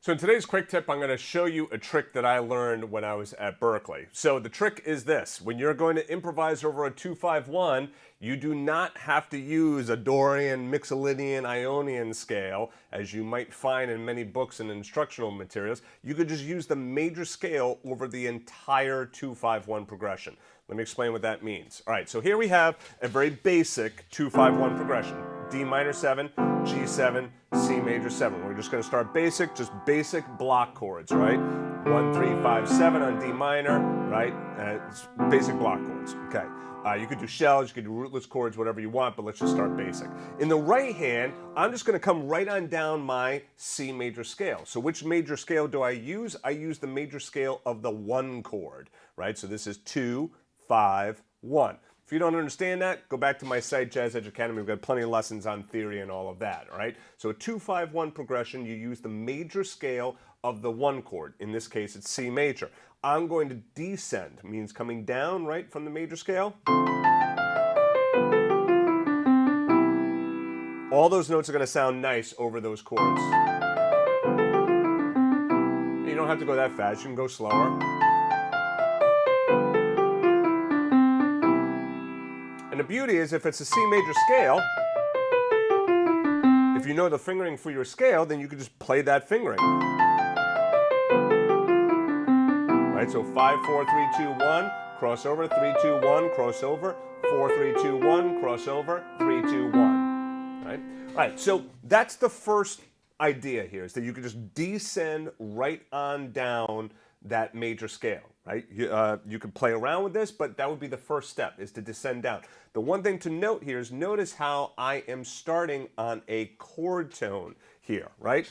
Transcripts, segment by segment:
So in today's quick tip, I'm going to show you a trick that I learned when I was at Berklee. So the trick is this: when you're going to improvise over a 2-5-1, you do not have to use a Dorian, Mixolydian, Ionian scale, as you might find in many books and instructional materials. You could just use the major scale over the entire 2-5-1 progression. Let me explain what that means. All right, so here we have a very basic 2-5-1 progression. D minor 7, G7, C major 7. We're just going to start basic, just basic block chords, right? 1, 3, 5, 7 on D minor, right? It's basic block chords, okay. You could do shells, you could do rootless chords, whatever you want, but let's just start basic. In the right hand, I'm just going to come right on down my C major scale. So which major scale do I use? I use the major scale of the 1 chord, right? So this is 2, 5, 1. If you don't understand that, go back to my site, Jazzedge Academy. We've got plenty of lessons on theory and all of that, all right? So a 2-5-1 progression, you use the major scale of the 1 chord. In this case, it's C major. I'm going to descend, means coming down, right, from the major scale. All those notes are going to sound nice over those chords. You don't have to go that fast. You can go slower. And the beauty is, if it's a C major scale, if you know the fingering for your scale, then you can just play that fingering. Right, so 5, 4, 3, 2, 1, crossover, 3, 2, 1, crossover, 4, 3, 2, 1, crossover, 3, 2, 1. Right? All right, so that's the first idea here, is that you can just descend right on down that major scale, right? You could play around with this, but that would be the first step, is to descend down. The one thing to note here is notice how I am starting on a chord tone here, right?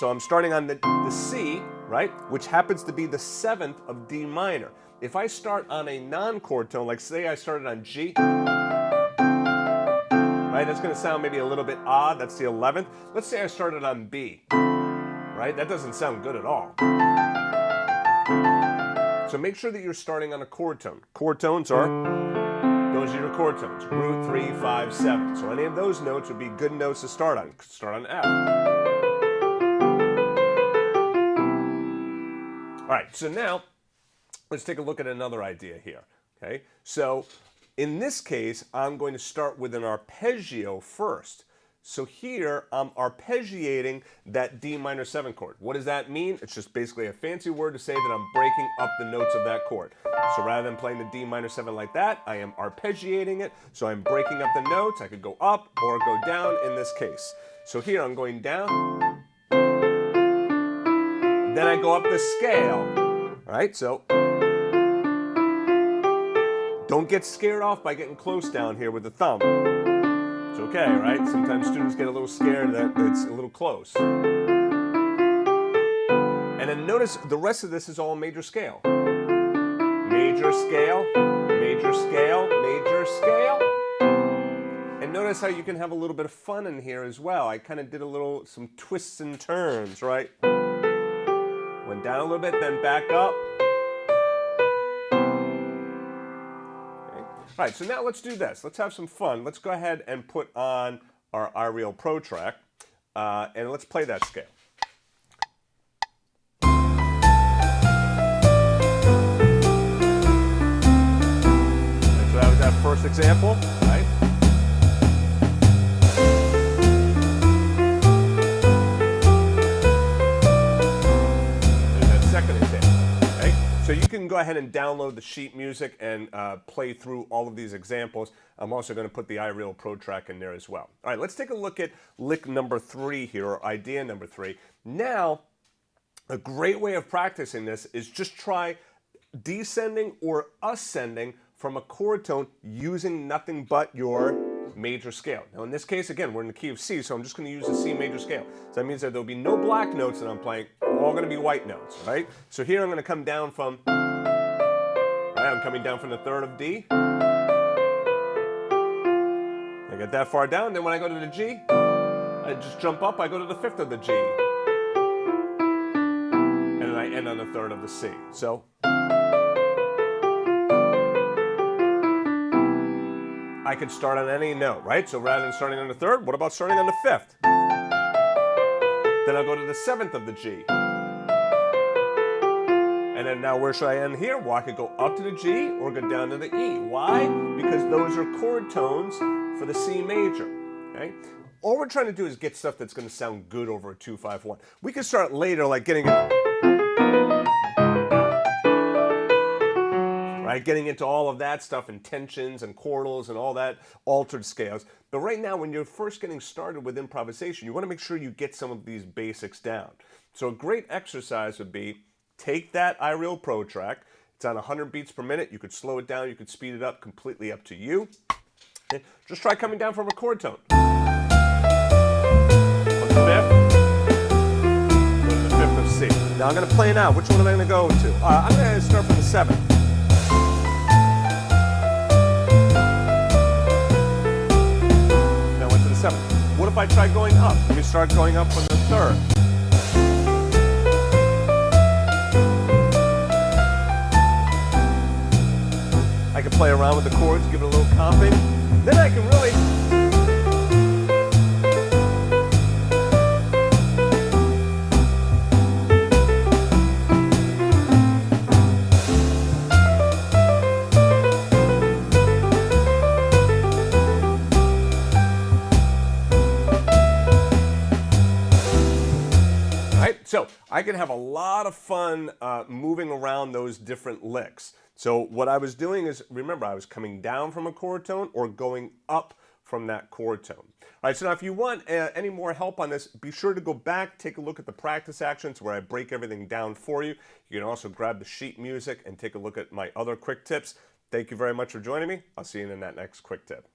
So I'm starting on the C, right, which happens to be the 7th of D minor. If I start on a non-chord tone, like say I started on G, right, that's going to sound maybe a little bit odd. That's the 11th. Let's say I started on B, right? That doesn't sound good at all. So make sure that you're starting on a chord tone. Chord tones are, those are your chord tones, root, 3, 5, 7. So any of those notes would be good notes to start on. Start on F. All right, so now let's take a look at another idea here, okay? So in this case, I'm going to start with an arpeggio first. So here, I'm arpeggiating that D minor 7 chord. What does that mean? It's just basically a fancy word to say that I'm breaking up the notes of that chord. So rather than playing the D minor 7 like that, I am arpeggiating it. So I'm breaking up the notes. I could go up or go down in this case. So here, I'm going down. Then I go up the scale. All right, so don't get scared off by getting close down here with the thumb. It's okay, right? Sometimes students get a little scared that it's a little close. And then notice the rest of this is all major scale. Major scale, major scale, major scale. And notice how you can have a little bit of fun in here as well. I kind of did some twists and turns, right? Went down a little bit, then back up. All right, so now let's do this. Let's have some fun. Let's go ahead and put on our iReal Pro track, and let's play that scale. And so that was that first example, right? There's that second example. So you can go ahead and download the sheet music and play through all of these examples. I'm also going to put the iReal Pro track in there as well. All right, let's take a look at lick number 3 here, or idea number 3. Now, a great way of practicing this is just try descending or ascending from a chord tone using nothing but your major scale. Now in this case, again, we're in the key of C, so I'm just going to use the C major scale. So that means that there'll be no black notes that I'm playing, all going to be white notes, right? So here I'm going to come down from, right, I'm coming down from the 3rd of D. I get that far down, then when I go to the G, I just jump up, I go to the 5th of the G. And then I end on the 3rd of the C. So I could start on any note, right? So rather than starting on the 3rd, what about starting on the 5th? Then I'll go to the 7th of the G. And then now where should I end here? Well, I could go up to the G or go down to the E. Why? Because those are chord tones for the C major. Okay? All we're trying to do is get stuff that's going to sound good over a 2-5-1. We can start later, like getting getting into all of that stuff and tensions and chordals and all that altered scales. But right now, when you're first getting started with improvisation, you want to make sure you get some of these basics down. So a great exercise would be take that iReal Pro track. It's on 100 beats per minute. You could slow it down, you could speed it up, completely up to you. And just try coming down from a chord tone. On the fifth, go to the fifth of C. Now I'm going to play now. Which one am I going to go to? I'm going to start from the seventh. Now I went to the seventh. What if I try going up? Let me start going up from the third. I can play around with the chords, give it a little comping. Then I can really... So I can have a lot of fun moving around those different licks. So what I was doing is, remember, I was coming down from a chord tone or going up from that chord tone. All right, so now if you want any more help on this, be sure to go back, take a look at the practice actions where I break everything down for you. You can also grab the sheet music and take a look at my other quick tips. Thank you very much for joining me. I'll see you in that next quick tip.